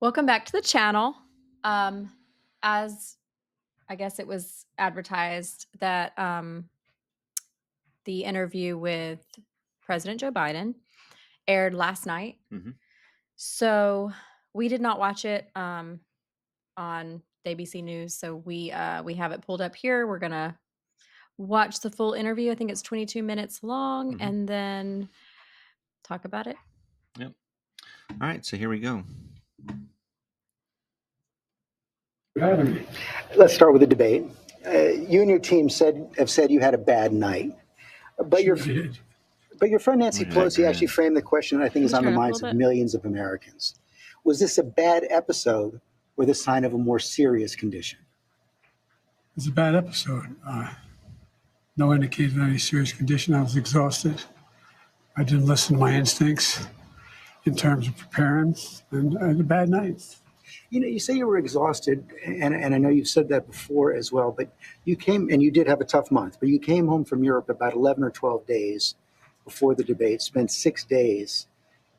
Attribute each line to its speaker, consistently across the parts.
Speaker 1: Welcome back to the channel. As I guess it was advertised that the interview with President Joe Biden aired last night. So we did not watch it on the ABC News. So we have it pulled up here. We're gonna watch the full interview. I think it's 22 minutes long, and then talk about it.
Speaker 2: Yep. All right, so here we go.
Speaker 3: Let's start with the debate. You and your team have said you had a bad night, but your friend Nancy Pelosi actually framed the question that I think is on the minds of millions of Americans. Was this a bad episode or the sign of a more serious condition?
Speaker 4: It's a bad episode. No indication of any serious condition. I was exhausted. I didn't listen to my instincts in terms of preparing, and I had a bad night.
Speaker 3: You know, you say you were exhausted, and I know you've said that before as well, but you came, and you did have a tough month, but you came home from Europe about 11 or 12 days before the debate, spent 6 days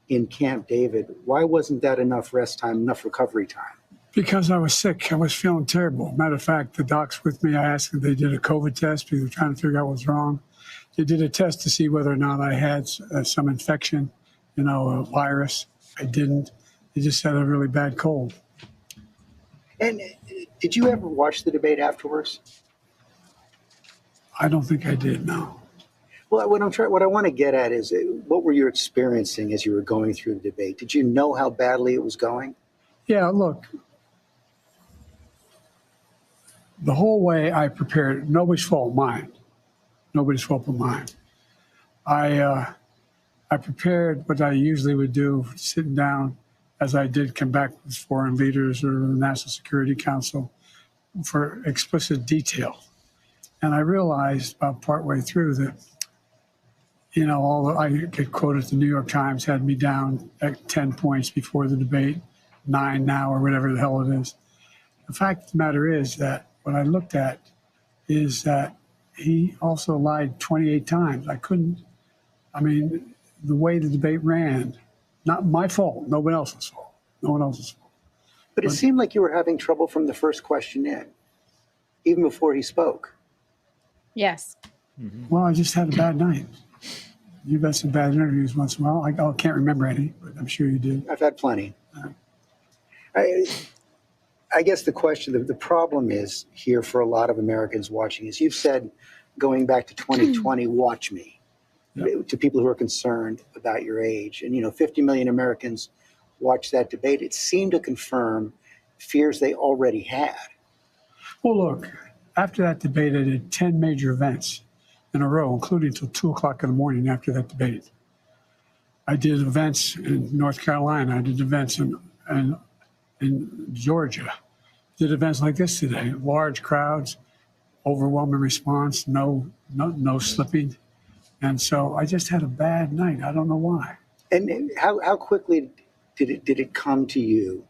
Speaker 3: in Camp David. Why wasn't that enough rest time, enough recovery time?
Speaker 4: Because I was sick. I was feeling terrible. Matter of fact, the docs with me, I asked them, they did a COVID test because they were trying to figure out what was wrong. They did a test to see whether or not I had some infection, a virus. I didn't. They just had a really bad cold.
Speaker 3: And did you ever watch the debate afterwards?
Speaker 4: I don't think I did, no.
Speaker 3: Well, what I want to get at is what were you experiencing as you were going through the debate? Did you know how badly it was going?
Speaker 4: Yeah, look, the whole way I prepared, nobody's fault, mine. Nobody's fault but mine. I prepared what I usually would do, sitting down, as I did come back with foreign leaders or the National Security Council, for explicit detail. And I realized about partway through that, I get quoted, the New York Times had me down at 10 points before the debate, 9 now, or whatever the hell it is. The fact of the matter is that what I looked at is that he also lied 28 times. The way the debate ran, not my fault, no one else's fault. No one else's fault.
Speaker 3: But it seemed like you were having trouble from the first question in, even before he spoke.
Speaker 1: Yes.
Speaker 4: Well, I just had a bad night. You've had some bad interviews once in a while. I can't remember any, but I'm sure you did.
Speaker 3: I've had plenty. I guess the question, the problem is here for a lot of Americans watching is you've said, going back to 2020, watch me, to people who are concerned about your age. And, 50 million Americans watched that debate. It seemed to confirm fears they already had.
Speaker 4: Well, look, after that debate, I did 10 major events in a row, including until 2 o'clock in the morning after that debate. I did events in North Carolina. I did events in Georgia. Did events like this today, large crowds, overwhelming response, no slipping. And so I just had a bad night. I don't know why.
Speaker 3: And how quickly did it come to you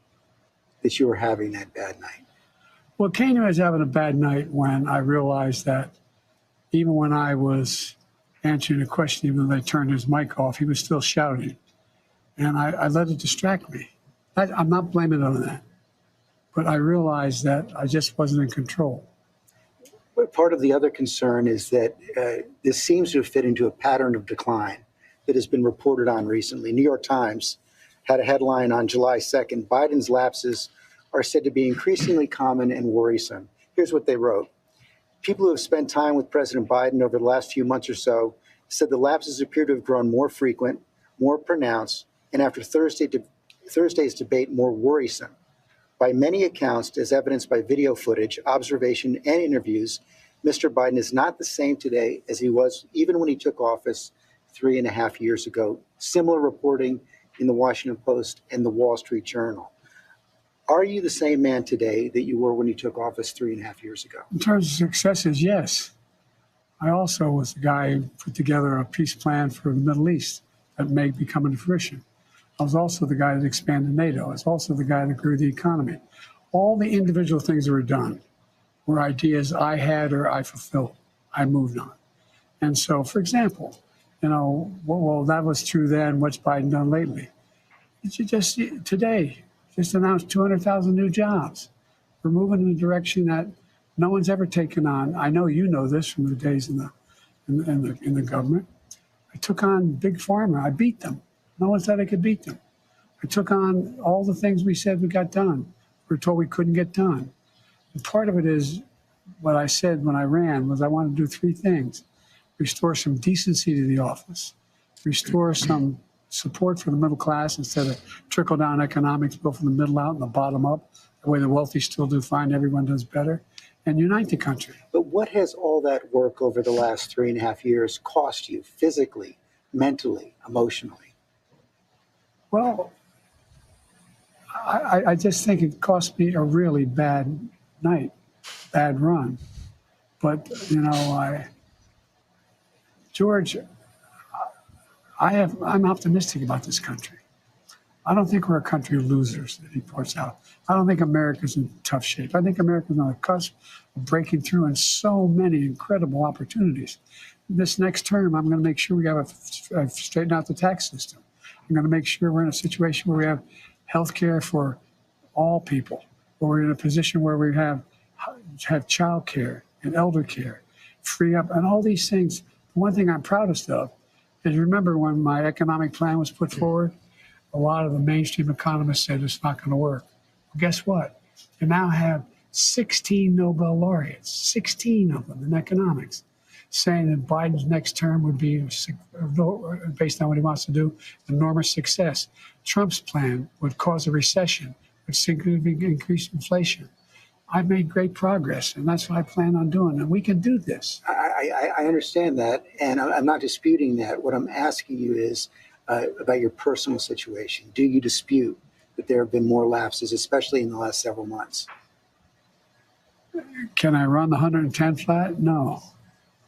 Speaker 3: that you were having that bad night?
Speaker 4: Well, it came to me as having a bad night when I realized that even when I was answering a question, even though they turned his mic off, he was still shouting. And I let it distract me. I'm not blaming it on that. But I realized that I just wasn't in control.
Speaker 3: But part of the other concern is that this seems to have fit into a pattern of decline that has been reported on recently. New York Times had a headline on July 2nd, Biden's lapses are said to be increasingly common and worrisome. Here's what they wrote. People who have spent time with President Biden over the last few months or so said the lapses appear to have grown more frequent, more pronounced, and after Thursday's debate, more worrisome. By many accounts, as evidenced by video footage, observation, and interviews, Mr. Biden is not the same today as he was even when he took office 3.5 years ago. Similar reporting in the Washington Post and the Wall Street Journal. Are you the same man today that you were when you took office 3.5 years ago?
Speaker 4: In terms of successes, yes. I also was the guy who put together a peace plan for the Middle East that may be coming to fruition. I was also the guy that expanded NATO. I was also the guy that grew the economy. All the individual things that were done were ideas I had or I fulfilled. I moved on. And so, for example, well, that was true then. What's Biden done lately? It's just today, just announced 200,000 new jobs. We're moving in a direction that no one's ever taken on. I know you know this from the days in the government. I took on Big Pharma. I beat them. No one said I could beat them. I took on all the things we said we got done. We were told we couldn't get done. And part of it is what I said when I ran was I wanted to do three things: restore some decency to the office, restore some support for the middle class instead of trickle-down economics, built from the middle out and the bottom up, the way the wealthy still do fine, everyone does better, and unite the country.
Speaker 3: But what has all that work over the last 3.5 years cost you physically, mentally, emotionally?
Speaker 4: Well, I just think it cost me a really bad night, bad run. But, George, I'm optimistic about this country. I don't think we're a country of losers, that he points out. I don't think America's in tough shape. I think America's on the cusp of breaking through in so many incredible opportunities. This next term, I'm going to make sure we have straighten out the tax system. I'm going to make sure we're in a situation where we have health care for all people, where we're in a position where we have child care and elder care, free up, and all these things. The one thing I'm proudest of is, remember when my economic plan was put forward, a lot of the mainstream economists said it's not going to work. Well, guess what? You now have 16 Nobel laureates, 16 of them in economics, saying that Biden's next term would be, based on what he wants to do, enormous success. Trump's plan would cause a recession, would significantly increase inflation. I've made great progress, and that's what I plan on doing, and we can do this.
Speaker 3: I understand that, and I'm not disputing that. What I'm asking you is about your personal situation. Do you dispute that there have been more lapses, especially in the last several months?
Speaker 4: Can I run the 110 flat? No,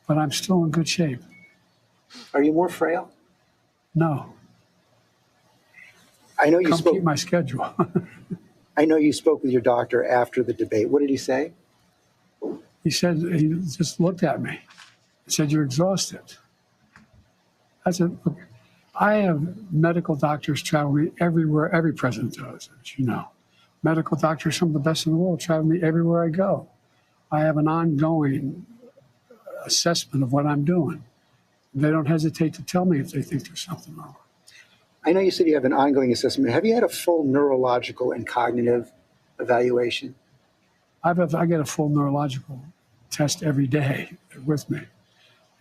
Speaker 4: but I'm still in good shape.
Speaker 3: Are you more frail?
Speaker 4: No.
Speaker 3: I know you
Speaker 4: Come
Speaker 3: spoke.
Speaker 4: keep my schedule.
Speaker 3: I know you spoke with your doctor after the debate. What did he say?
Speaker 4: He said, he just looked at me and said, "You're exhausted." I said, "Look, I have medical doctors travel me everywhere. Every president does, as you know. Medical doctors, some of the best in the world, travel me everywhere I go. I have an ongoing assessment of what I'm doing. They don't hesitate to tell me if they think there's something wrong."
Speaker 3: I know you said you have an ongoing assessment. Have you had a full neurological and cognitive evaluation?
Speaker 4: I get a full neurological test every day with me.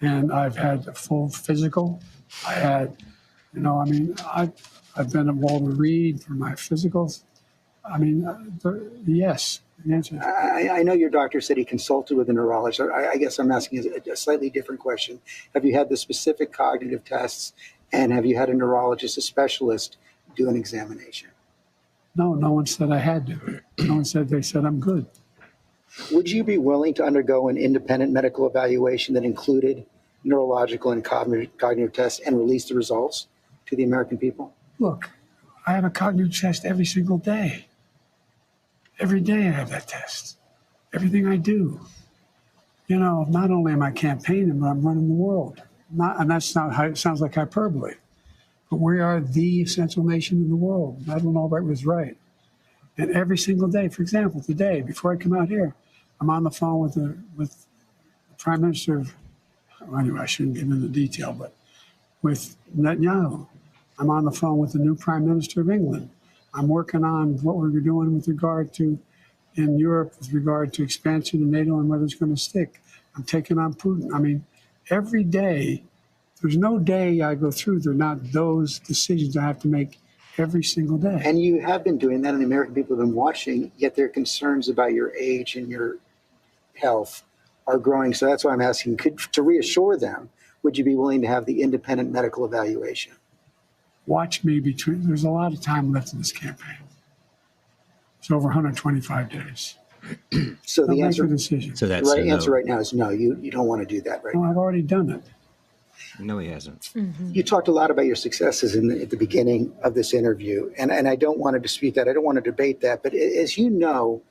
Speaker 4: And I've had a full physical. I had, I've been at Walter Reed for my physicals. Yes, the answer is
Speaker 3: I know your doctor said he consulted with a neurologist. I guess I'm asking a slightly different question. Have you had the specific cognitive tests, and have you had a neurologist, a specialist, do an examination?
Speaker 4: no. No one said I had to. No one said. They said I'm good.
Speaker 3: Would you be willing to undergo an independent medical evaluation that included neurological and cognitive tests and release the results to the American people?
Speaker 4: Look, I have a cognitive test every single day. Every day I have that test. Everything I do. Not only am I campaigning, but I'm running the world. And that's not how it sounds like hyperbole. But we are the essential nation in the world. Madeleine Albright was right. And every single day, for example, today, before I come out here, I'm on the phone with the Prime Minister of, well, anyway, I shouldn't get into detail, but with Netanyahu. I'm on the phone with the new Prime Minister of England. I'm working on what we're doing with regard to, in Europe, with regard to expansion of NATO and whether it's going to stick. I'm taking on Putin. Every day, there's no day I go through, there are not those decisions I have to make every single day.
Speaker 3: And you have been doing that, and the American people have been watching, yet their concerns about your age and your health are growing. So that's why I'm asking, to reassure them, would you be willing to have the independent medical evaluation?
Speaker 4: Watch me there's a lot of time left in this campaign. It's over 125 days.
Speaker 3: So the
Speaker 4: answer decision.
Speaker 2: So
Speaker 3: the
Speaker 2: that's
Speaker 3: right
Speaker 2: a no.
Speaker 3: answer right now is no, you don't want to do that right
Speaker 4: No,
Speaker 3: now.
Speaker 4: I've already done it.
Speaker 2: No, he hasn't.
Speaker 1: Mm-hmm.
Speaker 3: You talked a lot about your successes at the beginning of this interview, and I don't want to dispute that. I don't want to debate that. But as you know,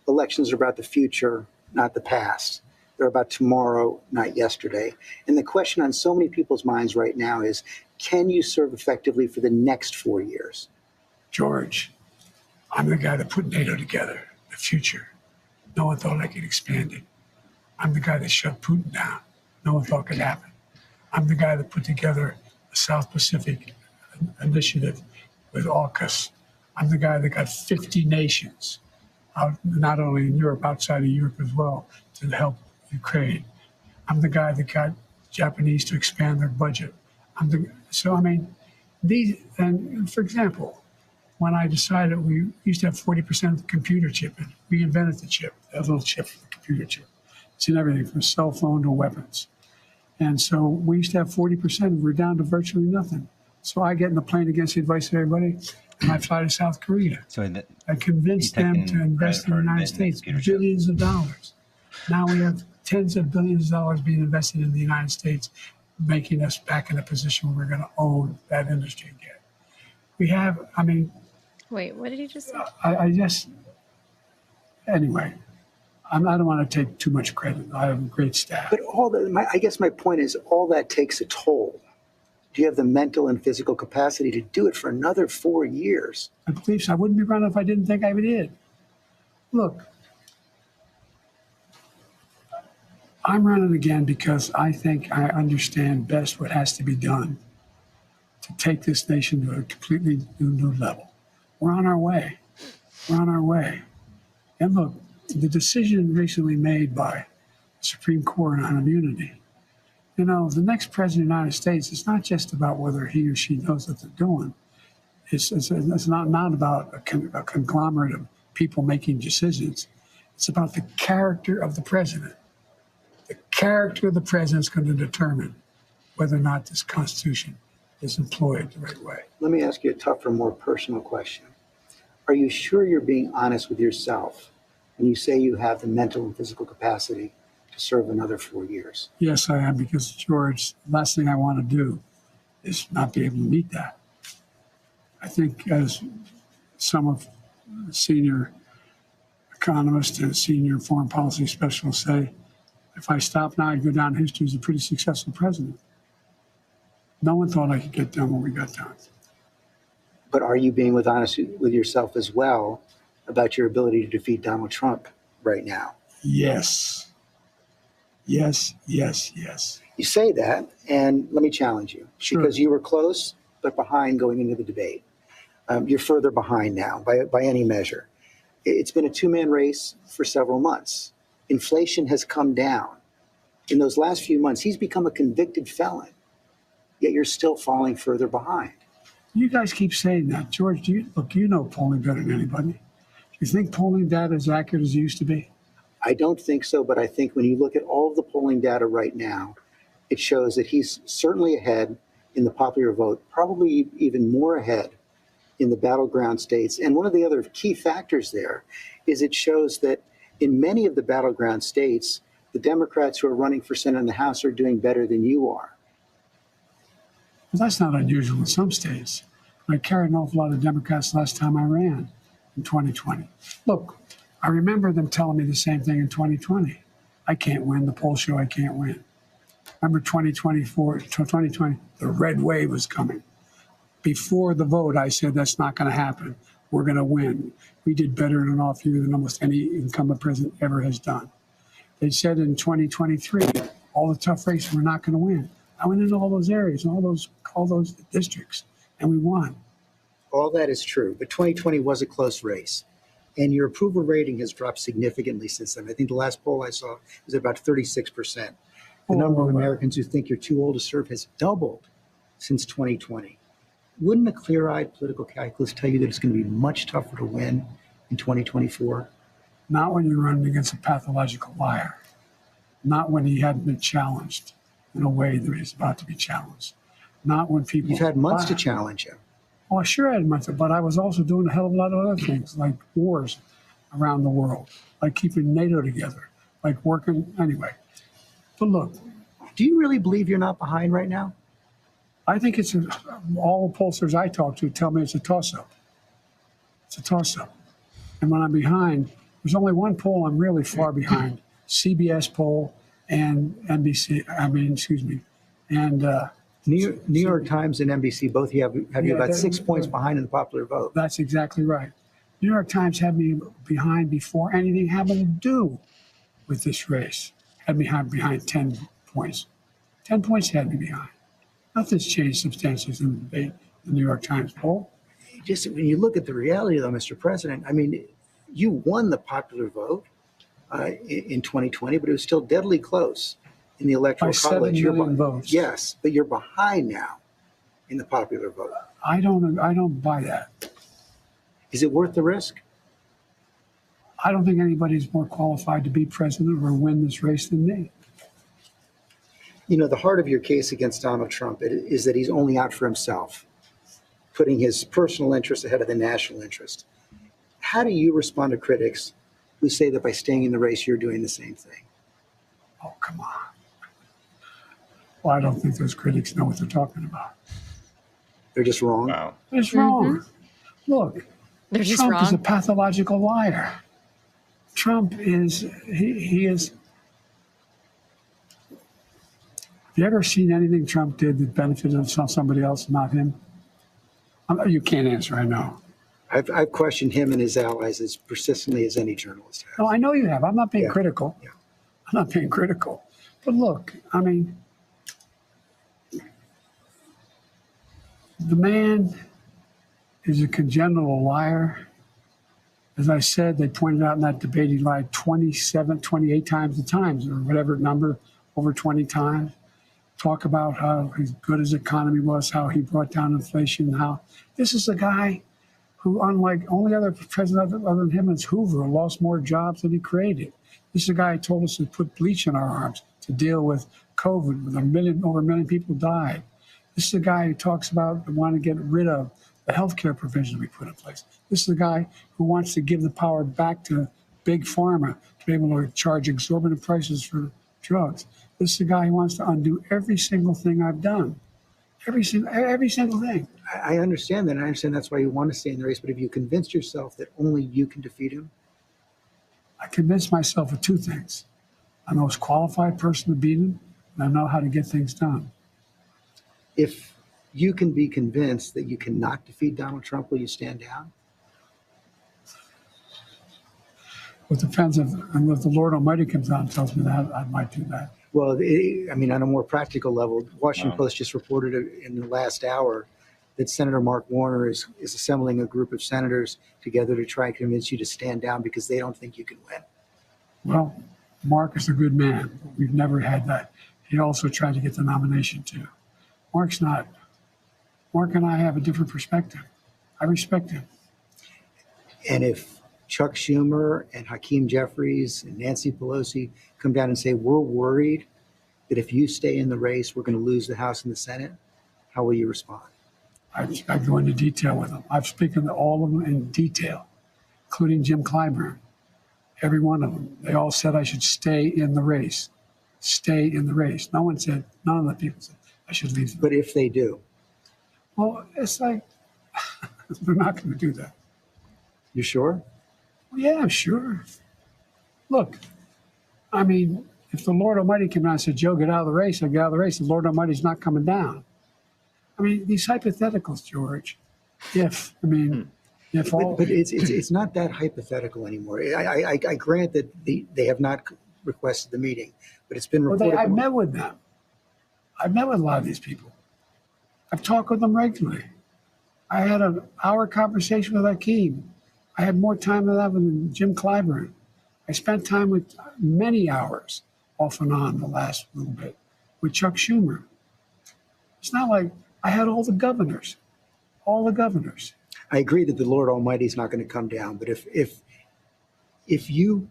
Speaker 3: elections are about the future, not the past. They're about tomorrow, not yesterday. And the question on so many people's minds right now is, can you serve effectively for the next 4 years?
Speaker 4: George, I'm the guy that put NATO together, the future. No one thought I could expand it. I'm the guy that shut Putin down. No one thought could happen. I'm the guy that put together the South Pacific Initiative with AUKUS. I'm the guy that got 50 nations, out, not only in Europe, outside of Europe as well, to help Ukraine. I'm the guy that got Japanese to expand their budget. So I mean, these, and for example, when I decided we used to have 40% of the computer chip in, we invented the chip, that little chip, the computer chip. It's in everything from cell phone to weapons. And so we used to have 40%, we're down to virtually nothing. So I get in the plane against the advice of everybody, and I fly to South Korea.
Speaker 2: So that
Speaker 4: I convinced them to invest in the United States billions of dollars. Now we have tens of billions of dollars being invested in the United States, making us back in a position where we're going to own that industry again. We have, I mean,
Speaker 1: Wait, what did he just say?
Speaker 4: I just, anyway, I don't want to take too much credit. I have a great staff.
Speaker 3: But I guess my point is all that takes a toll. Do you have the mental and physical capacity to do it for another 4 years?
Speaker 4: I believe so. I wouldn't be running if I didn't think I did. Look, I'm running again because I think I understand best what has to be done to take this nation to a completely new level. We're on our way. We're on our way. And look, the decision recently made by the Supreme Court on immunity, you know, the next president of the United States, it's not just about whether he or she knows what they're doing. It's not about a conglomerate of people making decisions. It's about the character of the president. The character of the president is going to determine whether or not this Constitution is employed the right way.
Speaker 3: Let me ask you a tougher, more personal question. Are you sure you're being honest with yourself when you say you have the mental and physical capacity to serve another 4 years?
Speaker 4: Yes, I am, because, George, the last thing I want to do is not be able to meet that. I think, as some of the senior economists and senior foreign policy specialists say, if I stop now, I'd go down in history as a pretty successful president. No one thought I could get done what we got done.
Speaker 3: But are you being honest with yourself as well about your ability to defeat Donald Trump right now?
Speaker 4: Yes. Yes, yes, yes.
Speaker 3: You say that, and let me challenge you.
Speaker 4: Sure.
Speaker 3: Because you were close, but behind going into the debate. You're further behind now by any measure. It's been a two-man race for several months. Inflation has come down. In those last few months, he's become a convicted felon, yet you're still falling further behind.
Speaker 4: You guys keep saying that. George, you know polling better than anybody. Do you think polling data is accurate as it used to be?
Speaker 3: I don't think so, but I think when you look at all of the polling data right now, it shows that he's certainly ahead in the popular vote, probably even more ahead in the battleground states. And one of the other key factors there is it shows that in many of the battleground states, the Democrats who are running for Senate and the House are doing better than you are.
Speaker 4: Well, that's not unusual in some states. I carried an awful lot of Democrats last time I ran in 2020. Look, I remember them telling me the same thing in 2020. I can't win. The polls show I can't win. Remember 2020, the red wave was coming. Before the vote, I said, that's not going to happen. We're going to win. We did better in an off year than almost any incumbent president ever has done. They said in 2023, all the tough races, we're not going to win. I went into all those areas, all those districts, and we won.
Speaker 3: All that is true, but 2020 was a close race. And your approval rating has dropped significantly since then. I think the last poll I saw was about 36%. The number of Americans who think you're too old to serve has doubled since 2020. Wouldn't a clear-eyed political calculus tell you that it's going to be much tougher to win in 2024?
Speaker 4: Not when you're running against a pathological liar. Not when he hadn't been challenged in a way that he's about to be challenged. Not when people...
Speaker 3: You've had months to challenge him.
Speaker 4: Oh, sure I had months, but I was also doing a hell of a lot of other things, like wars around the world, like keeping NATO together, like working... Anyway. But look...
Speaker 3: Do you really believe you're not behind right now?
Speaker 4: I think it's all the pollsters I talk to tell me it's a toss-up. It's a toss-up. And when I'm behind, there's only one poll I'm really far behind, CBS poll and NBC, and
Speaker 3: New York Times and NBC both have you about 6 points behind in the popular vote.
Speaker 4: That's exactly right. New York Times had me behind before anything having to do with this race. Had me behind 10 points. 10 points had me behind. Nothing's changed substantially in the debate, the New York Times poll.
Speaker 3: Just when you look at the reality, though, Mr. President, I mean, you won the popular vote in 2020, but it was still deadly close in the
Speaker 4: By
Speaker 3: Electoral
Speaker 4: 7
Speaker 3: College.
Speaker 4: million votes.
Speaker 3: Yes, but you're behind now in the popular vote.
Speaker 4: I don't buy that.
Speaker 3: Is it worth the risk?
Speaker 4: I don't think anybody's more qualified to be president or win this race than me.
Speaker 3: You know, the heart of your case against Donald Trump is that he's only out for himself, putting his personal interest ahead of the national interest. How do you respond to critics who say that by staying in the race, you're doing the same thing?
Speaker 4: Oh, come on. Well, I don't think those critics know what they're talking about.
Speaker 3: They're just wrong.
Speaker 2: Wow.
Speaker 4: It's wrong. Look,
Speaker 1: They're just
Speaker 4: Trump is a
Speaker 1: wrong.
Speaker 4: pathological liar. Trump is, he is. Have you ever seen anything Trump did that benefited somebody else, not him? You can't answer, I know.
Speaker 3: I've questioned him and his allies as persistently as any journalist has.
Speaker 4: No, I know you have. I'm not being
Speaker 3: Yeah.
Speaker 4: critical.
Speaker 3: Yeah.
Speaker 4: I'm not being critical. But look, I mean, the man is a congenital liar. As I said, they pointed out in that debate he lied 27, 28 times the times, or whatever number, over 20 times. Talk about how good his economy was, how he brought down inflation, how this is a guy who, unlike only other president other than him is Hoover, lost more jobs than he created. This is a guy who told us to put bleach in our arms to deal with COVID, with over a million people died. This is a guy who talks about wanting to get rid of the healthcare provisions we put in place. This is a guy who wants to give the power back to big pharma to be able to charge exorbitant prices for drugs. This is a guy who wants to undo every single thing I've done. Every single thing.
Speaker 3: I understand that. And I understand that's why you want to stay in the race. But have you convinced yourself that only you can defeat him?
Speaker 4: I convinced myself of two things. I'm the most qualified person to beat him, and I know how to get things done.
Speaker 3: If you can be convinced that you cannot defeat Donald Trump, will you stand down?
Speaker 4: It depends if the Lord Almighty comes out and tells me that, I might do that.
Speaker 3: Well, I mean, on a more practical level, Washington
Speaker 2: Wow.
Speaker 3: Post just reported in the last hour that Senator Mark Warner is assembling a group of senators together to try and convince you to stand down because they don't think you can win.
Speaker 4: Well, Mark is a good man. We've never had that. He also tried to get the nomination too. Mark and I have a different perspective. I respect him.
Speaker 3: And if Chuck Schumer and Hakeem Jeffries and Nancy Pelosi come down and say, we're worried that if you stay in the race, we're going to lose the House and the Senate, how will you respond?
Speaker 4: I go into detail with them. I've spoken to all of them in detail, including Jim Clyburn. Every one of them. They all said I should stay in the race. Stay in the race. None of the people said I should leave.
Speaker 3: But if they do,
Speaker 4: Well, it's like, they're not going to do that.
Speaker 3: you sure?
Speaker 4: Well, yeah, sure. Look, I mean, if the Lord Almighty came down and said, Joe, get out of the race, I get out of the race, the Lord Almighty's not coming down. I mean, these hypotheticals, George, if all.
Speaker 3: But it's not that hypothetical anymore. I grant that they have not requested the meeting, but it's been
Speaker 4: Well,
Speaker 3: reported.
Speaker 4: I've met with them. I've met with a lot of these people. I've talked with them regularly. I had an hour conversation with Hakeem. I had more time than that with Jim Clyburn. I spent time with many hours off and on the last little bit with Chuck Schumer. It's not like I had all the governors.
Speaker 3: I agree that the Lord Almighty is not going to come down, but if you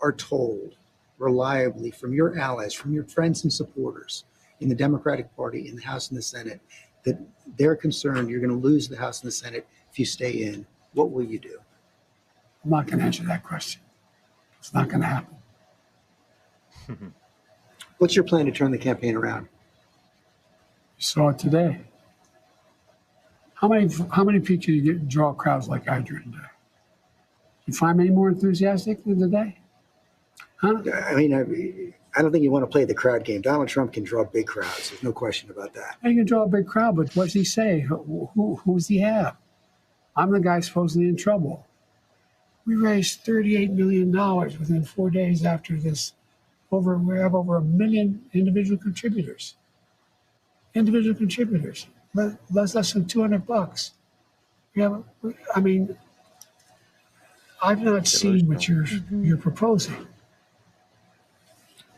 Speaker 3: are told reliably from your allies, from your friends and supporters in the Democratic Party, in the House and the Senate, that they're concerned you're going to lose the House and the Senate if you stay in, what will you do?
Speaker 4: I'm not going to answer that question. It's not going to happen.
Speaker 3: What's your plan to turn the campaign around?
Speaker 4: You saw it today. How many people do you draw crowds like I drew today? You find many more enthusiastic than today? Huh?
Speaker 3: I mean, I don't think you want to play the crowd game. Donald Trump can draw big crowds. There's no question about that.
Speaker 4: You can draw a big crowd, but what does he say? Who's he have? I'm the guy supposedly in trouble. We raised $38 million within 4 days after this. We have over 1 million individual contributors. Less than $200. We have, I mean, I've not seen what you're proposing.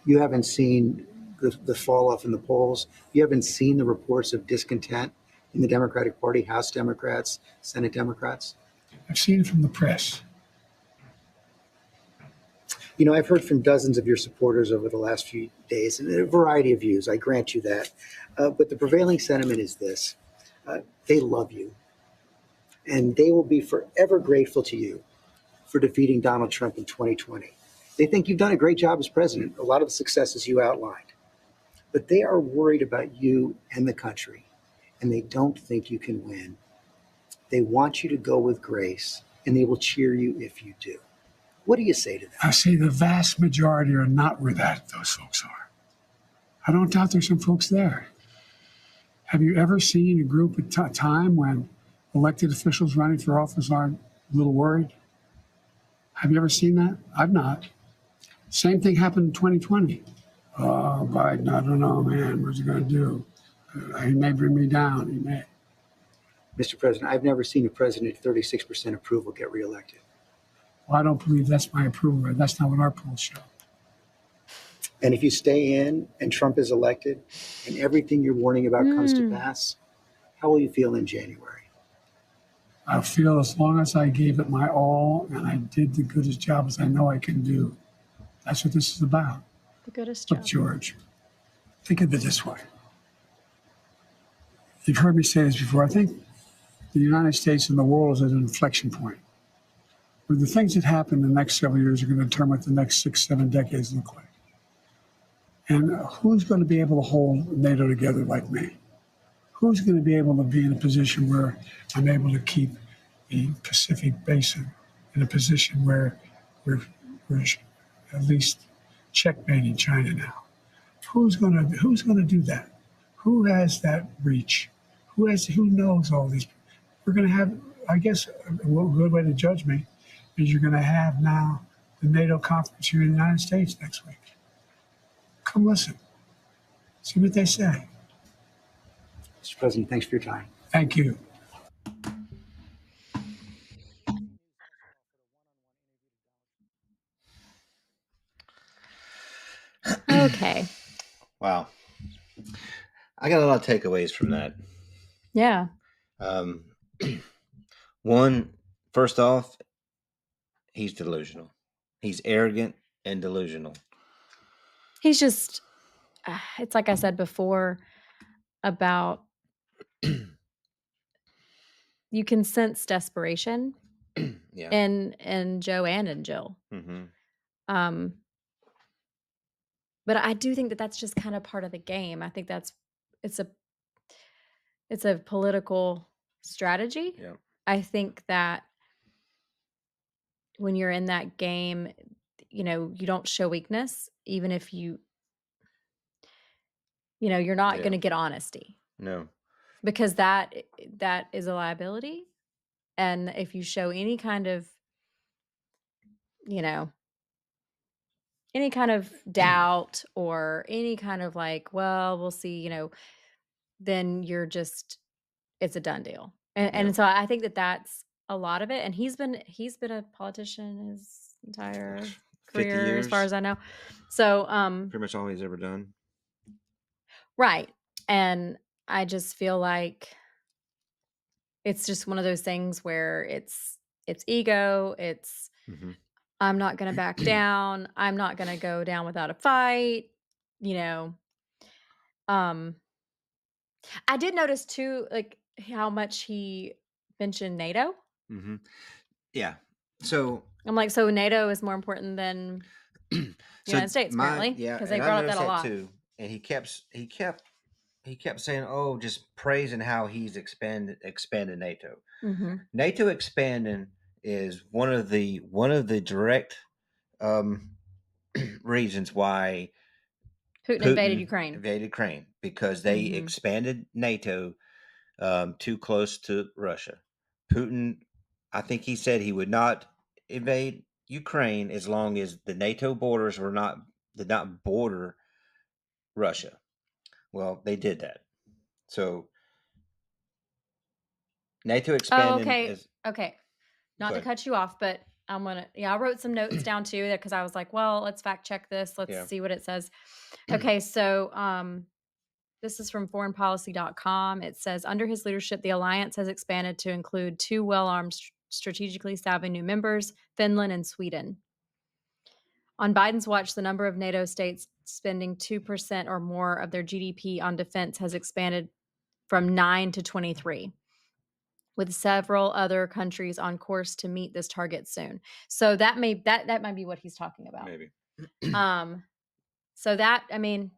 Speaker 3: You haven't seen the fall off in the polls. You haven't seen the reports of discontent in the Democratic Party, House Democrats, Senate Democrats.
Speaker 4: I've seen it from the press.
Speaker 3: You know, I've heard from dozens of your supporters over the last few days, and a variety of views. I grant you that. But the prevailing sentiment is this: they love you, and they will be forever grateful to you for defeating Donald Trump in 2020. They think you've done a great job as president, a lot of the successes you outlined. But they are worried about you and the country, and they don't think you can win. They want you to go with grace, and they will cheer you if you do. What do you say to them?
Speaker 4: I say the vast majority are not where those folks are. I don't doubt there's some folks there. Have you ever seen a group at time when elected officials running for office aren't a little worried? Have you ever seen that? I've not. Same thing happened in 2020. Oh, Biden, I don't know, man. What's he going to do? He may bring me down. He may.
Speaker 3: Mr. President, I've never seen a president at 36% approval get reelected.
Speaker 4: Well, I don't believe that's my approval rate. That's not what our polls show.
Speaker 3: And if you stay in and Trump is elected and everything you're warning about comes to pass, how will you feel in January?
Speaker 4: I feel as long as I gave it my all and I did the goodest job as I know I can do. That's what this is about.
Speaker 1: The goodest
Speaker 4: Look,
Speaker 1: job.
Speaker 4: George, think of it this way. You've heard me say this before. I think the United States and the world is at an inflection point where the things that happen in the next several years are going to determine what the next 6, 7 decades look like. And who's going to be able to hold NATO together like me? Who's going to be able to be in a position where I'm able to keep the Pacific Basin in a position where we're at least checkmating China now? Who's going to do that? Who has that reach? Who knows all these? We're going to have, I guess, a good way to judge me is you're going to have now the NATO conference here in the United States next week. Come listen. See what they say.
Speaker 3: Mr. President, thanks for your time.
Speaker 4: Thank you.
Speaker 1: Okay.
Speaker 2: Wow. I got a lot of takeaways from that.
Speaker 1: Yeah.
Speaker 2: One, first off, he's delusional. He's arrogant and delusional.
Speaker 1: He's just, it's like I said before about you can sense desperation
Speaker 2: Yeah.
Speaker 1: in Joe and in Jill.
Speaker 2: Mm-hmm.
Speaker 1: But I do think that that's just kind of part of the game. I think it's a political strategy.
Speaker 2: Yeah.
Speaker 1: I think that when you're in that game, you don't show weakness, even if you're not
Speaker 2: Yeah.
Speaker 1: going to get honesty.
Speaker 2: No.
Speaker 1: Because that is a liability. And if you show any kind of, any kind of doubt or any kind of like, well, we'll see, then it's a done deal. And so I think that that's a lot of it. And he's been a politician his entire
Speaker 2: 50
Speaker 1: career,
Speaker 2: years.
Speaker 1: as far as I know. So,
Speaker 2: pretty much all he's ever done.
Speaker 1: Right. And I just feel like it's just one of those things where it's ego. It's, I'm not going to back down. I'm not going to go down without a fight. I did notice too, like how much he mentioned NATO.
Speaker 2: Mm-hmm. Yeah. So
Speaker 1: I'm like, so NATO is more important than the United States, apparently.
Speaker 2: Yeah,
Speaker 1: because they brought up that a lot
Speaker 2: too. And he kept saying, "Oh, just praising how he's expanded NATO."
Speaker 1: Mm-hmm.
Speaker 2: NATO expanding is one of the direct reasons why
Speaker 1: Putin invaded Ukraine.
Speaker 2: because they expanded NATO too close to Russia. Putin, I think he said he would not invade Ukraine as long as the NATO borders did not border Russia. Well, they did that. So NATO
Speaker 1: Oh,
Speaker 2: expanding
Speaker 1: okay.
Speaker 2: is
Speaker 1: Okay. Not to
Speaker 2: good.
Speaker 1: cut you off, but I wrote some notes down too because I was like, well, let's fact check this. Let's
Speaker 2: Yeah.
Speaker 1: see what it says. Okay, so this is from foreignpolicy.com. It says under his leadership, the alliance has expanded to include two well-armed, strategically savvy new members, Finland and Sweden. On Biden's watch, the number of NATO states spending 2% or more of their GDP on defense has expanded from 9 to 23, with several other countries on course to meet this target soon. So that might be what he's talking about.
Speaker 2: Maybe.
Speaker 1: So that, I mean,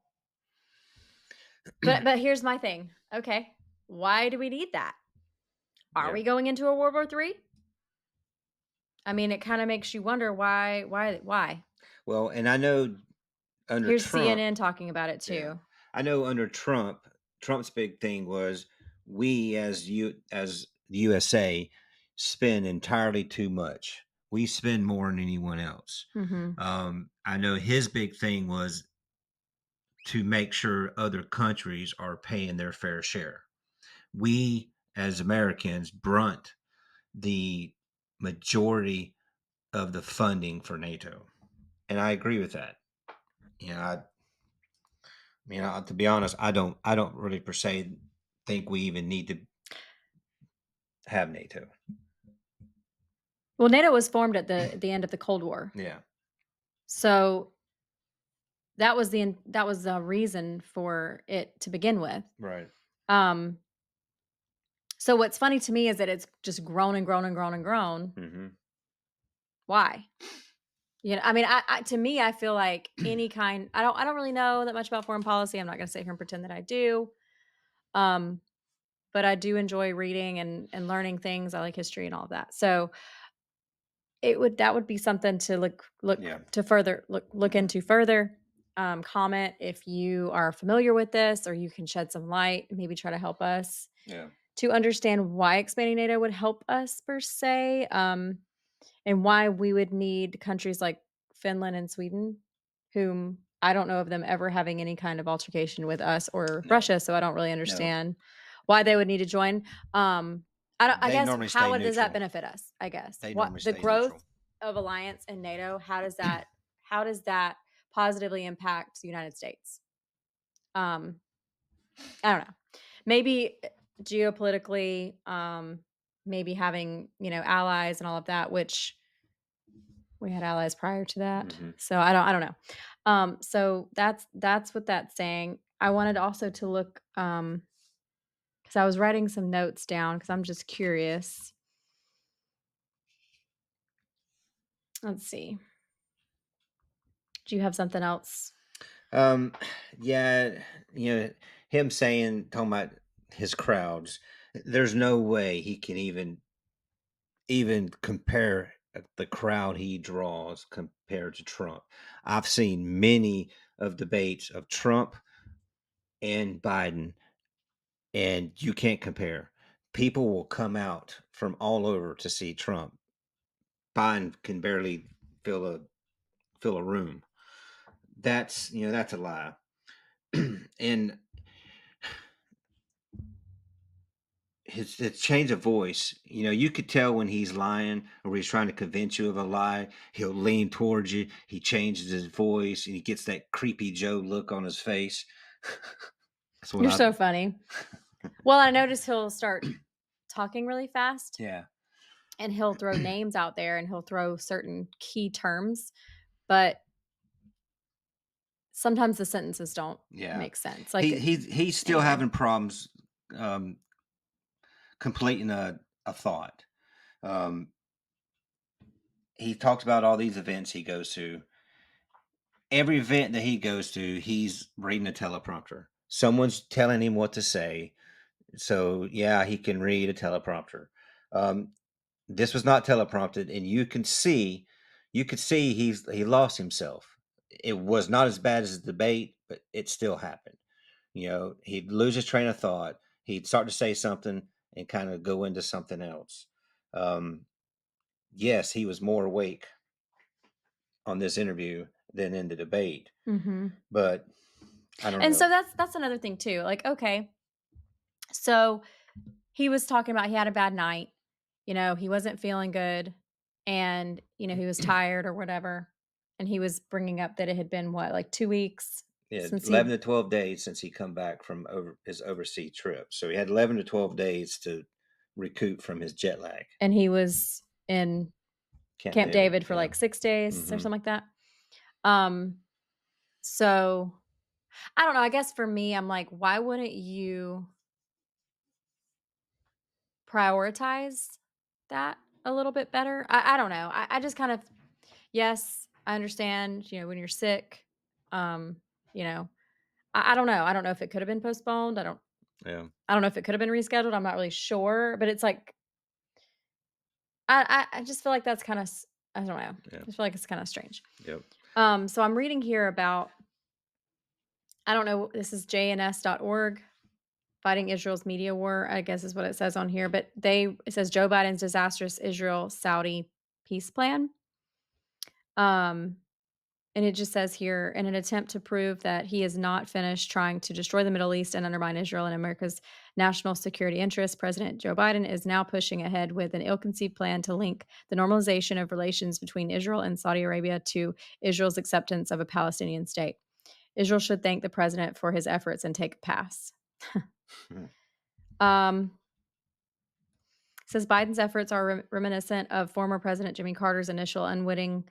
Speaker 1: but here's my thing. Okay, why do we need that? Are we going into a World War III? I mean, it kind of makes you wonder why.
Speaker 2: Well, and I know under
Speaker 1: Here's
Speaker 2: Trump,
Speaker 1: CNN talking about it
Speaker 2: yeah,
Speaker 1: too.
Speaker 2: I know under Trump, Trump's big thing was we as the USA spend entirely too much. We spend more than anyone else.
Speaker 1: Mm-hmm.
Speaker 2: I know his big thing was to make sure other countries are paying their fair share. We as Americans brunt the majority of the funding for NATO, and I agree with that. You know, to be honest, I don't really per se think we even need to have NATO.
Speaker 1: Well, NATO was formed at the end of the Cold War,
Speaker 2: Yeah,
Speaker 1: so that was the reason for it to begin with.
Speaker 2: right.
Speaker 1: Um, so what's funny to me is that it's just grown and grown and grown and grown.
Speaker 2: Mm-hmm.
Speaker 1: Why? I mean, to me, I feel like any kind. I don't really know that much about foreign policy. I'm not going to sit here and pretend that I do. Um, but I do enjoy reading and learning things. I like history and all of that. So that would be something to look
Speaker 2: Yeah.
Speaker 1: to further look into further. Comment if you are familiar with this, or you can shed some light, maybe try to help us to understand why expanding NATO would help us per se, and why we would need countries like Finland and Sweden, whom I don't know of them ever having any kind of altercation with us or
Speaker 2: No.
Speaker 1: Russia, so I don't really understand why they would need to join. I
Speaker 2: They
Speaker 1: guess
Speaker 2: normally stay
Speaker 1: does that
Speaker 2: neutral.
Speaker 1: benefit us? I guess
Speaker 2: They
Speaker 1: what
Speaker 2: normally
Speaker 1: the
Speaker 2: stay
Speaker 1: growth
Speaker 2: neutral.
Speaker 1: of alliance and NATO, how does that positively impact the United States? I don't know. Maybe geopolitically, maybe having allies and all of that, which we had allies prior to that.
Speaker 2: Mhm.
Speaker 1: So I don't know. So that's what that's saying. I wanted also to look because I was writing some notes down because I'm just curious. Let's see. Do you have something else?
Speaker 2: Yeah, him talking about his crowds. There's no way he can even compare the crowd he draws compared to Trump. I've seen many of debates of Trump and Biden, and you can't compare. People will come out from all over to see Trump. Biden can barely fill a room. That's a lie. And his change of voice, you could tell when he's lying or he's trying to convince you of a lie. He'll lean towards you, he changes his voice, and he gets that creepy Joe look on his face. That's what
Speaker 1: You're
Speaker 2: I
Speaker 1: so funny. Well, I noticed he'll start talking really fast.
Speaker 2: Yeah.
Speaker 1: And he'll throw names out there and he'll throw certain key terms, but sometimes the sentences don't make sense. Like
Speaker 2: He's still
Speaker 1: anyway.
Speaker 2: having problems completing a thought. He talks about all these events he goes to. Every event that he goes to, he's reading a teleprompter. Someone's telling him what to say. So yeah, he can read a teleprompter. This was not teleprompted, and you could see he lost himself. It was not as bad as the debate, but it still happened. He'd lose his train of thought. He'd start to say something and kind of go into something else. Um, yes, he was more awake on this interview than in the debate.
Speaker 1: Mm-hmm.
Speaker 2: But I don't
Speaker 1: And
Speaker 2: know.
Speaker 1: so that's another thing too. Like, okay, so he was talking about he had a bad night. He wasn't feeling good, and he was tired or whatever. And he was bringing up that it had been what, like 2 weeks
Speaker 2: Yeah,
Speaker 1: since
Speaker 2: 11
Speaker 1: he
Speaker 2: to 12 days since he come back from his overseas trip. So he had 11 to 12 days to recoup from his jet lag.
Speaker 1: and he was in Camp David for
Speaker 2: Yeah.
Speaker 1: like 6 days or
Speaker 2: Mhm.
Speaker 1: something like that. So I don't know. I guess for me, I'm like, why wouldn't you prioritize that a little bit better? I don't know. I just kind of, yes, I understand, when you're sick. Um, you know, I don't know. I don't know if it could have been postponed.
Speaker 2: Yeah.
Speaker 1: I don't know if it could have been rescheduled. I'm not really sure, but it's like I just feel like that's kind of I don't know.
Speaker 2: Yeah.
Speaker 1: I just feel like it's kind of strange.
Speaker 2: Yep.
Speaker 1: So I'm reading here about, I don't know, this is jns.org, fighting Israel's media war, I guess is what it says on here, but it says Joe Biden's disastrous Israel-Saudi peace plan. And it just says here, in an attempt to prove that he is not finished trying to destroy the Middle East and undermine Israel and America's national security interests, President Joe Biden is now pushing ahead with an ill-conceived plan to link the normalization of relations between Israel and Saudi Arabia to Israel's acceptance of a Palestinian state. Israel should thank the president for his efforts and take a pass. um, says Biden's efforts are reminiscent of former President Jimmy Carter's initial unwitting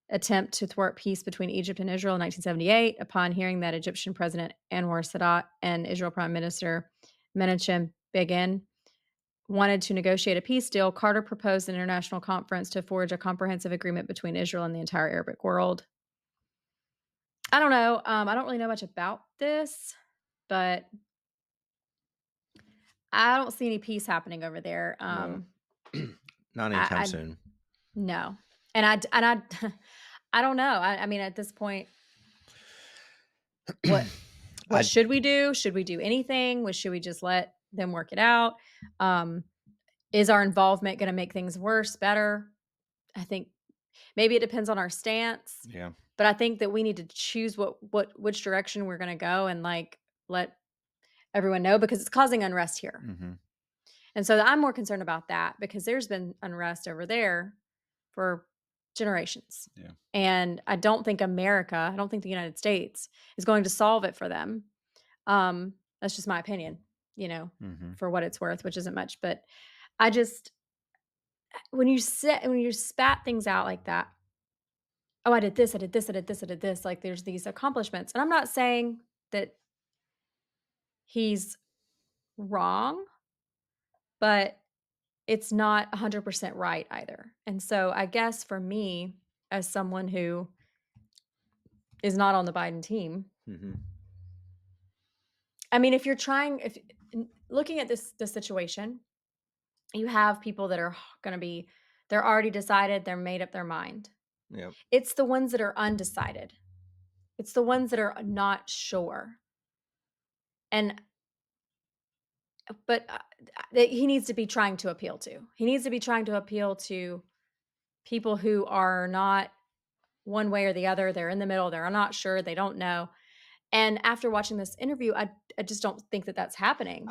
Speaker 1: attempt to thwart peace between Egypt and Israel in 1978. Upon hearing that Egyptian President Anwar Sadat and Israel Prime Minister Menachem Begin wanted to negotiate a peace deal, Carter proposed an international conference to forge a comprehensive agreement between Israel and the entire Arabic world. I don't know. I don't really know much about this, but I don't see any peace happening over there.
Speaker 2: No. Not anytime
Speaker 1: I
Speaker 2: soon.
Speaker 1: no, and I I don't know. I mean, at this point, what should we do? Should we do anything? Should we just let them work it out? Is our involvement going to make things worse, better? I think maybe it depends on our stance.
Speaker 2: Yeah.
Speaker 1: But I think that we need to choose which direction we're going to go, and like let everyone know, because it's causing unrest here.
Speaker 2: Mm-hmm.
Speaker 1: And so I'm more concerned about that, because there's been unrest over there for generations.
Speaker 2: Yeah.
Speaker 1: And I don't think I don't think the United States is going to solve it for them. That's just my opinion,
Speaker 2: Mm-hmm.
Speaker 1: for what it's worth, which isn't much. But I just, when you spat things out like that, oh, I did this, I did this, I did this, I did this. Like, there's these accomplishments. And I'm not saying that he's wrong, but it's not 100% right either. And so I guess for me, as someone who is not on the Biden team,
Speaker 2: Mm-hmm.
Speaker 1: I mean, if looking at this situation, you have people that are going to be, they're already decided, they're made up their mind.
Speaker 2: Yep.
Speaker 1: It's the ones that are undecided. It's the ones that are not sure. But he needs to be trying to appeal to. He needs to be trying to appeal to people who are not one way or the other. They're in the middle. They're not sure. They don't know. And after watching this interview, I just don't think that that's happening.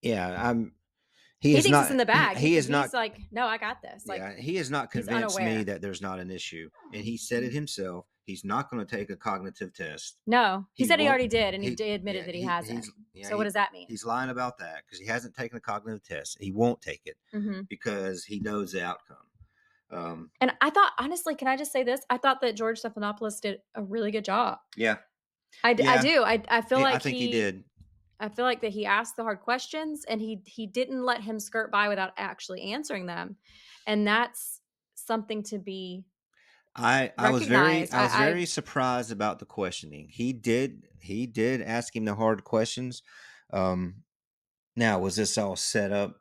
Speaker 2: He
Speaker 1: He
Speaker 2: is
Speaker 1: thinks it's
Speaker 2: not.
Speaker 1: in the bag.
Speaker 2: He is not.
Speaker 1: He's like, no, I got this. Like,
Speaker 2: Yeah, he has not
Speaker 1: he's
Speaker 2: convinced me
Speaker 1: unaware.
Speaker 2: that there's not an issue, and he said it himself. He's not going to take a cognitive test.
Speaker 1: No, he said he
Speaker 2: won't-
Speaker 1: already did, and he admitted that he hasn't. So what does that mean?
Speaker 2: He's lying about that because he hasn't taken a cognitive test. He won't take it
Speaker 1: Mhm.
Speaker 2: because he knows the outcome.
Speaker 1: And I thought, honestly, can I just say this? I thought that George Stephanopoulos did a really good job.
Speaker 2: Yeah,
Speaker 1: I do. I feel like
Speaker 2: I think he did.
Speaker 1: I feel like that he asked the hard questions, and he didn't let him skirt by without actually answering them. And that's something to be
Speaker 2: I was
Speaker 1: recognized.
Speaker 2: very surprised about the questioning. He did ask him the hard questions. Now, was this all set up,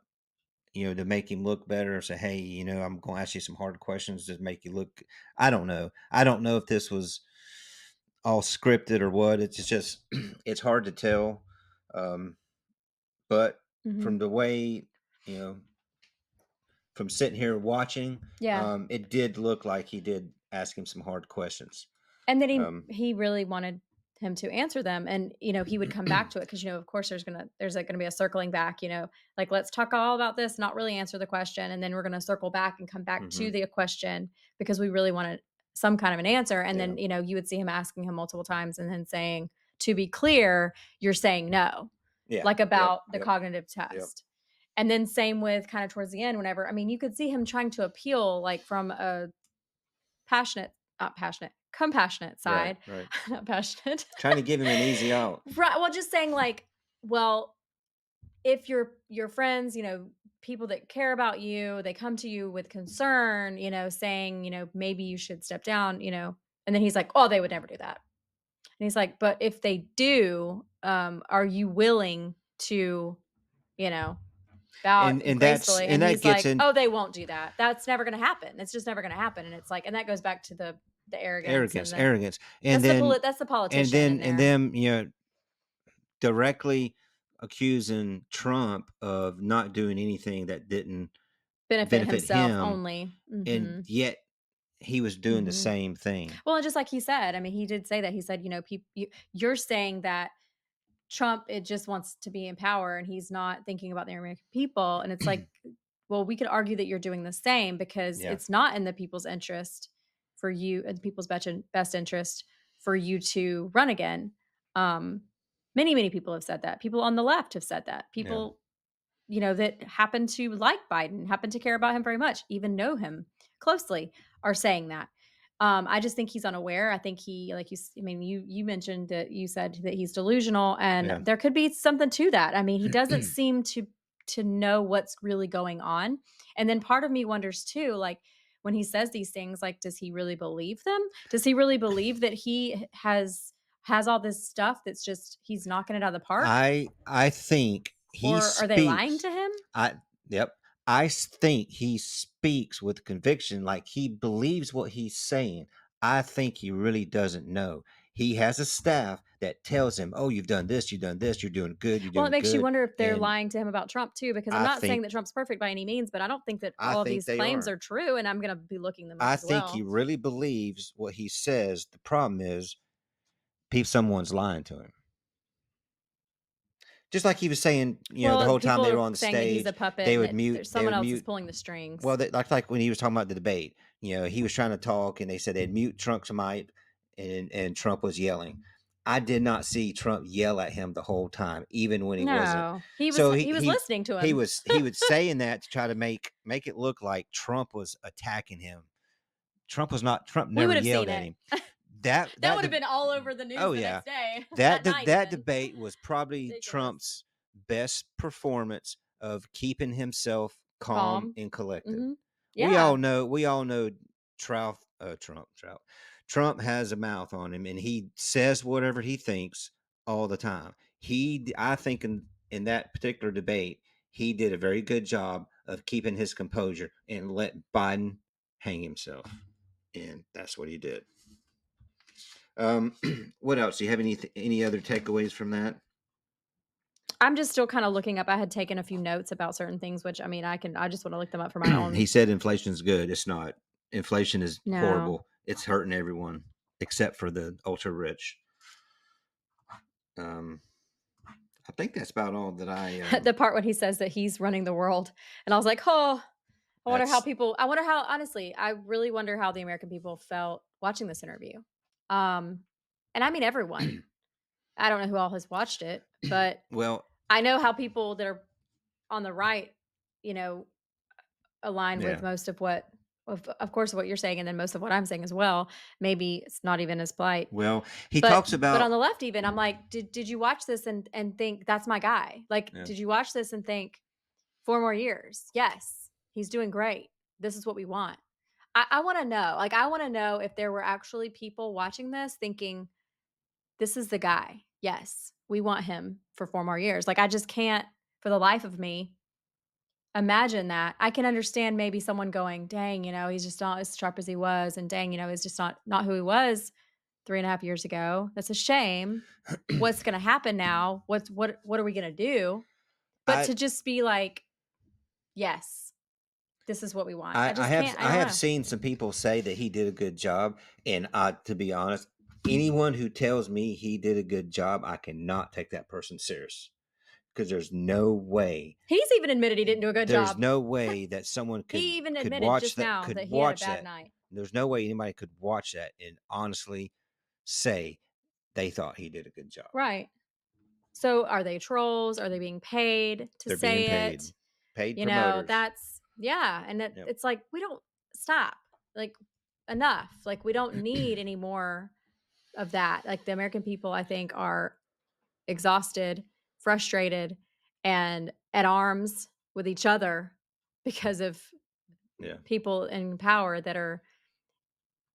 Speaker 2: to make him look better, or say, hey, I'm going to ask you some hard questions to make you look? I don't know. I don't know if this was all scripted or what. It's just it's hard to tell. But
Speaker 1: Mhm.
Speaker 2: from the way, from sitting here watching,
Speaker 1: Yeah.
Speaker 2: it did look like he did ask him some hard questions.
Speaker 1: And then
Speaker 2: Um,
Speaker 1: he really wanted him to answer them, and, he would come back to it because, of course, there's, like, gonna be a circling back, like, "Let's talk all about this, not really answer the question, and then we're gonna circle back and come back to
Speaker 2: mhm,
Speaker 1: the question because we really wanted some kind of an answer," and
Speaker 2: yeah,
Speaker 1: then, you would see him asking him multiple times and then saying, "To be clear, you're saying no,"
Speaker 2: yeah,
Speaker 1: like,
Speaker 2: yep,
Speaker 1: about the
Speaker 2: yep,
Speaker 1: cognitive
Speaker 2: yep.
Speaker 1: test. And then same with kinda towards the end whenever you could see him trying to appeal, like, from a compassionate
Speaker 2: Right,
Speaker 1: side,
Speaker 2: right.
Speaker 1: not passionate.
Speaker 2: Trying to give him an easy out.
Speaker 1: Right, well, just saying, like, well, if your friends, people that care about you, they come to you with concern, saying, maybe you should step down, and then he's like, "Oh, they would never do that." And he's like, "But if they do, are you willing to, you know, bow
Speaker 2: And that's
Speaker 1: gracefully?"
Speaker 2: and
Speaker 1: And
Speaker 2: that
Speaker 1: he's
Speaker 2: gets
Speaker 1: like,
Speaker 2: in
Speaker 1: "Oh, they won't do that. That's never gonna happen. It's just never gonna happen." And it's like, and that goes back to the arrogance and
Speaker 2: arrogance.
Speaker 1: that's the
Speaker 2: And
Speaker 1: politician in
Speaker 2: then
Speaker 1: there.
Speaker 2: directly accusing Trump of not doing anything that didn't
Speaker 1: Benefit
Speaker 2: benefit
Speaker 1: himself
Speaker 2: him,
Speaker 1: only.
Speaker 2: and
Speaker 1: Mhm.
Speaker 2: yet he was doing the
Speaker 1: Mhm.
Speaker 2: same thing.
Speaker 1: Well, and just like he said, he did say that. He said, you're saying that Trump, it just wants to be in power and he's not thinking about the American people. And it's like, well, we could argue that you're doing the same because
Speaker 2: Yeah.
Speaker 1: it's not in the people's interest for you, in the people's best interest for you to run again. Um, many people have said that. People on the left have said that.
Speaker 2: Yeah.
Speaker 1: People that happen to like Biden, happen to care about him very much, even know him closely, are saying that. I just think he's unaware. I think he, like you mentioned that you said that he's delusional, and
Speaker 2: Yeah.
Speaker 1: there could be something to that. He doesn't seem to know what's really going on. And then part of me wonders too, like when he says these things, like does he really believe them? Does he really believe that he has all this stuff that's just he's knocking it out of the park?
Speaker 2: I think he
Speaker 1: Or are they lying
Speaker 2: speaks.
Speaker 1: to him?
Speaker 2: I Yep. Think he speaks with conviction, like he believes what he's saying. I think he really doesn't know. He has a staff that tells him, "Oh, you've done this, you've done this, you're doing good, you're
Speaker 1: Well, it
Speaker 2: doing
Speaker 1: makes you
Speaker 2: good."
Speaker 1: wonder if they're
Speaker 2: And
Speaker 1: lying to him about Trump too, because I'm
Speaker 2: I
Speaker 1: not saying that
Speaker 2: think
Speaker 1: Trump's perfect by any means, but I don't think that
Speaker 2: I
Speaker 1: all of
Speaker 2: think
Speaker 1: these
Speaker 2: they
Speaker 1: claims
Speaker 2: are.
Speaker 1: are true, and I'm gonna be looking them up
Speaker 2: I
Speaker 1: as
Speaker 2: think he
Speaker 1: well.
Speaker 2: really believes what he says. The problem is, someone's lying to him. Just like he was saying, the
Speaker 1: Well,
Speaker 2: whole time
Speaker 1: people
Speaker 2: they were
Speaker 1: are
Speaker 2: on the
Speaker 1: saying that he's a
Speaker 2: stage,
Speaker 1: puppet
Speaker 2: they
Speaker 1: and
Speaker 2: would
Speaker 1: that
Speaker 2: mute.
Speaker 1: there's
Speaker 2: They
Speaker 1: someone
Speaker 2: would
Speaker 1: else is
Speaker 2: mute.
Speaker 1: pulling the strings.
Speaker 2: Well, like when he was talking about the debate, he was trying to talk, and they said they'd mute Trump's mic, and Trump was yelling. I did not see Trump yell at him the whole time, even when he wasn't.
Speaker 1: No, he was
Speaker 2: So
Speaker 1: he was listening to him.
Speaker 2: he was saying that to try to make it look like Trump was attacking him. Trump
Speaker 1: We
Speaker 2: never
Speaker 1: would have seen
Speaker 2: yelled at
Speaker 1: it.
Speaker 2: him. That
Speaker 1: That
Speaker 2: that
Speaker 1: would have
Speaker 2: de-
Speaker 1: been all over the news
Speaker 2: oh
Speaker 1: the
Speaker 2: yeah,
Speaker 1: next day, that night
Speaker 2: that
Speaker 1: even.
Speaker 2: debate was probably
Speaker 1: Ridiculous.
Speaker 2: Trump's best performance of keeping himself calm
Speaker 1: Calm.
Speaker 2: and collected.
Speaker 1: Mhm.
Speaker 2: We
Speaker 1: Yeah.
Speaker 2: all know Trump has a mouth on him, and he says whatever he thinks all the time. I think in that particular debate, he did a very good job of keeping his composure and let Biden hang himself, and that's what he did. What else? Do you have any other takeaways from that?
Speaker 1: I'm just still kinda looking up. I had taken a few notes about certain things, which, I just wanna look them up for my
Speaker 2: He
Speaker 1: own.
Speaker 2: said inflation's good. It's not. Inflation is
Speaker 1: No.
Speaker 2: horrible. It's hurting everyone except for the ultra rich. Um, I think that's about all that I.
Speaker 1: The part when he says that he's running the world, and I was like, "Oh,
Speaker 2: That's
Speaker 1: I wonder how honestly, I really wonder how the American people felt watching this interview." Um, and I mean everyone. I don't know who all has watched it, but
Speaker 2: well,
Speaker 1: I know how people that are on the right, you know, align with
Speaker 2: yeah.
Speaker 1: most of what of course what you're saying and then most of what I'm saying as well. Maybe it's not even as polite.
Speaker 2: Well, he
Speaker 1: But
Speaker 2: talks
Speaker 1: on
Speaker 2: about.
Speaker 1: the left even, I'm like, did you watch this and think that's my guy? Like,
Speaker 2: Yeah.
Speaker 1: did you watch this and think 4 more years? Yes, he's doing great. This is what we want. I want to know. Like, I want to know if there were actually people watching this thinking, this is the guy. Yes, we want him for 4 more years. Like, I just can't, for the life of me, imagine that. I can understand maybe someone going, dang, he's just not as sharp as he was. And dang, he's just not who he was 3.5 years ago. That's a shame. What's going to happen now? What are we going to do? But
Speaker 2: I
Speaker 1: to just be like, yes. this is what we want. I
Speaker 2: I
Speaker 1: just
Speaker 2: have
Speaker 1: can't. I
Speaker 2: I
Speaker 1: don't
Speaker 2: have
Speaker 1: know.
Speaker 2: seen some people say that he did a good job, and to be honest, anyone who tells me he did a good job, I cannot take that person serious because there's no way.
Speaker 1: He's even admitted he didn't do a good
Speaker 2: There's
Speaker 1: job.
Speaker 2: no way that someone
Speaker 1: He even
Speaker 2: could
Speaker 1: admitted
Speaker 2: watch
Speaker 1: just
Speaker 2: that
Speaker 1: now
Speaker 2: could
Speaker 1: that he had a
Speaker 2: watch
Speaker 1: bad
Speaker 2: that.
Speaker 1: night.
Speaker 2: There's no way anybody could watch that and honestly say they thought he did a good job.
Speaker 1: Right. So are they trolls? Are they being paid to
Speaker 2: They're being
Speaker 1: say
Speaker 2: paid.
Speaker 1: it?
Speaker 2: Paid
Speaker 1: You know,
Speaker 2: promoters.
Speaker 1: and
Speaker 2: Yep.
Speaker 1: it's like, we don't stop. Like, enough. Like, we don't need any more of that. Like, the American people, I think, are exhausted, frustrated, and at arms with each other because of
Speaker 2: Yeah.
Speaker 1: people in power that are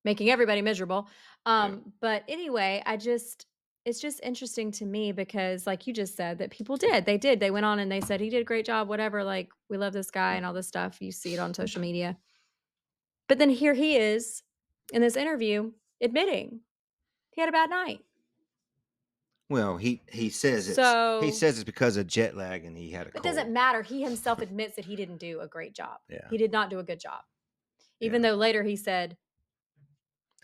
Speaker 1: making everybody miserable.
Speaker 2: Yeah.
Speaker 1: But anyway, it's just interesting to me because, like you just said, that people they went on and they said he did a great job, whatever, like, we love this guy and all this stuff. You see it on social media. But then here he is in this interview admitting he had a bad night.
Speaker 2: Well, he says
Speaker 1: So
Speaker 2: it's because of jet lag and he had a
Speaker 1: it
Speaker 2: cold.
Speaker 1: doesn't matter. He himself admits that he didn't do a great job.
Speaker 2: Yeah.
Speaker 1: He did not do a good job. Even
Speaker 2: Yeah.
Speaker 1: though later he said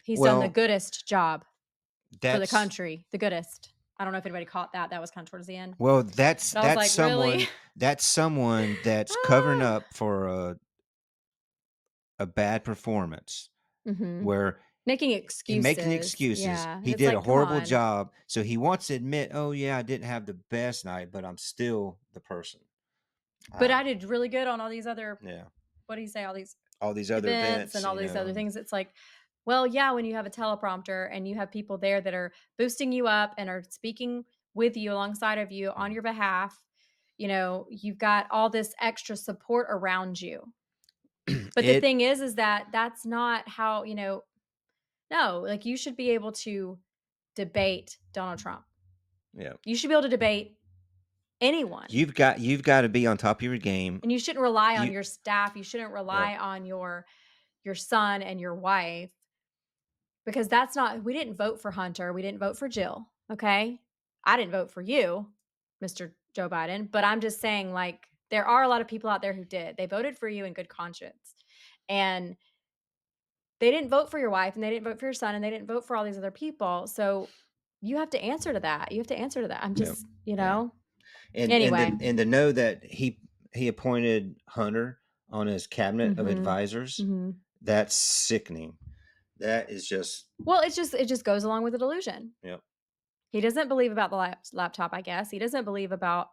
Speaker 1: he's done the
Speaker 2: Well,
Speaker 1: goodest job for the
Speaker 2: that's
Speaker 1: country. The goodest. I don't know if anybody caught that. That was kind of towards the end.
Speaker 2: well, that's
Speaker 1: But I was like, really?
Speaker 2: someone that's covering
Speaker 1: Ah.
Speaker 2: up for a bad performance
Speaker 1: Mhm.
Speaker 2: where
Speaker 1: Making
Speaker 2: he making
Speaker 1: excuses.
Speaker 2: excuses.
Speaker 1: Yeah.
Speaker 2: He
Speaker 1: It's
Speaker 2: did a
Speaker 1: like, come
Speaker 2: horrible
Speaker 1: on.
Speaker 2: job, so he wants to admit, "Oh yeah, I didn't have the best night, but I'm still the person."
Speaker 1: But I did really good on all these other,
Speaker 2: Yeah.
Speaker 1: what do you say, all these
Speaker 2: All these other
Speaker 1: events
Speaker 2: events,
Speaker 1: and all these other things. It's like, well, yeah, when you have a teleprompter and you have people there that are boosting you up and are speaking with you alongside of you on your behalf, you've got all this extra support around you. But the
Speaker 2: it
Speaker 1: thing is that that's not how, no, like, you should be able to debate Donald Trump.
Speaker 2: yeah.
Speaker 1: You should be able to debate anyone.
Speaker 2: You've got to be on top of your game.
Speaker 1: And you shouldn't rely on
Speaker 2: You
Speaker 1: your staff. You shouldn't
Speaker 2: Yep.
Speaker 1: rely on your son and your wife, because that's not, we didn't vote for Hunter. We didn't vote for Jill. Okay. I didn't vote for you, Mr. Joe Biden, but I'm just saying, like, there are a lot of people out there who did. They voted for you in good conscience. And they didn't vote for your wife, and they didn't vote for your son, and they didn't vote for all these other people. So you have to answer to that. You have to answer to that. I'm
Speaker 2: Yep.
Speaker 1: just,
Speaker 2: Yeah.
Speaker 1: Anyway.
Speaker 2: And to know that he appointed Hunter on his cabinet of
Speaker 1: Mhm.
Speaker 2: advisors,
Speaker 1: Mhm.
Speaker 2: that's sickening. That is just
Speaker 1: Well, it just goes along with the delusion.
Speaker 2: Yep.
Speaker 1: He doesn't believe about the laptop, I guess. He doesn't believe about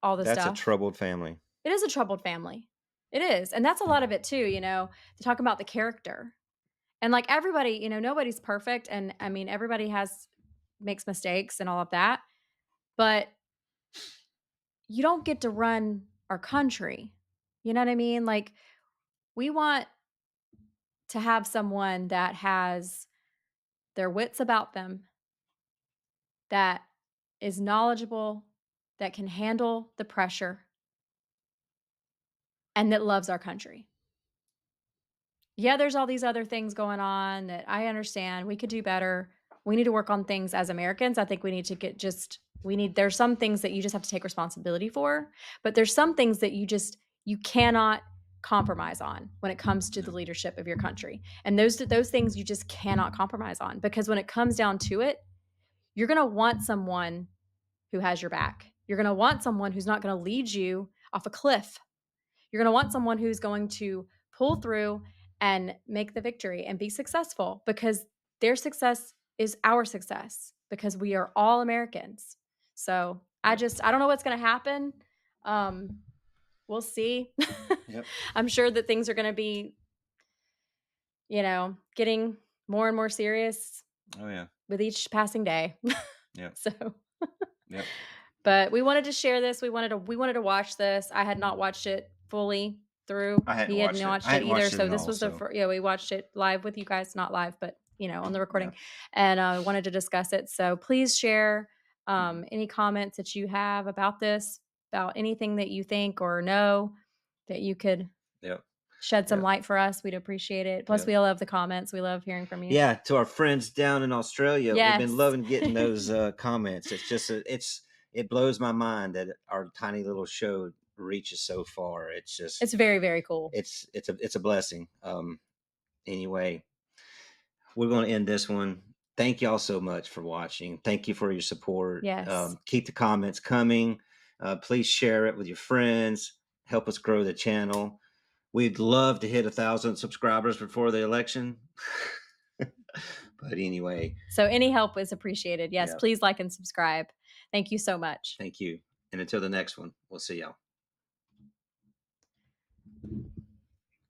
Speaker 1: all the
Speaker 2: That's a
Speaker 1: stuff.
Speaker 2: troubled family.
Speaker 1: It is a troubled family. It is. And that's a lot of it too, to talk about the character. And, like, everybody, nobody's perfect. And I mean, everybody makes mistakes and all of that. But you don't get to run our country. You know what I mean? Like, we want to have someone that has their wits about them, that is knowledgeable, that can handle the pressure, and that loves our country. Yeah, there's all these other things going on that I understand. We could do better. We need to work on things as Americans. I think we need to there's some things that you just have to take responsibility for, but there's some things that you cannot compromise on when it comes to the leadership of your country. And those things you just cannot compromise on, because when it comes down to it, you're going to want someone who has your back. You're going to want someone who's not going to lead you off a cliff. You're going to want someone who's going to pull through and make the victory and be successful, because their success is our success, because we are all Americans. So I don't know what's going to happen. We'll see.
Speaker 2: Yep.
Speaker 1: I'm sure that things are going to be, getting more and more serious.
Speaker 2: Oh yeah.
Speaker 1: With each passing day.
Speaker 2: Yeah.
Speaker 1: So
Speaker 2: Yep.
Speaker 1: But we wanted to share this. We wanted to watch this. I had not watched it fully through.
Speaker 2: I hadn't
Speaker 1: He hadn't
Speaker 2: watched it.
Speaker 1: watched
Speaker 2: I
Speaker 1: it
Speaker 2: hadn't
Speaker 1: either.
Speaker 2: watched it
Speaker 1: So
Speaker 2: at
Speaker 1: this
Speaker 2: all,
Speaker 1: was the
Speaker 2: so
Speaker 1: first. Yeah, we watched it live with you guys, not live, but on the recording,
Speaker 2: yeah.
Speaker 1: and I wanted to discuss it. So please share
Speaker 2: Mm-hmm.
Speaker 1: any comments that you have about this, about anything that you think or know that you could
Speaker 2: Yep.
Speaker 1: shed some
Speaker 2: Yep.
Speaker 1: light for us. We'd appreciate it. Plus,
Speaker 2: Yep.
Speaker 1: we love the comments. We love hearing from you.
Speaker 2: Yeah, to our friends down in Australia, we've
Speaker 1: Yes.
Speaker 2: been loving getting those comments. It's just it blows my mind that our tiny little show reaches so far. It's just
Speaker 1: It's very, very cool.
Speaker 2: it's a blessing. Anyway, we're going to end this one. Thank y'all so much for watching. Thank you for your support.
Speaker 1: Yes.
Speaker 2: Keep the comments coming. Please share it with your friends. Help us grow the channel. We'd love to hit 1,000 subscribers before the election. But anyway.
Speaker 1: So any help is appreciated. Yes,
Speaker 2: Yeah.
Speaker 1: please like and subscribe. Thank you so much.
Speaker 2: Thank you. And until the next one, we'll see y'all.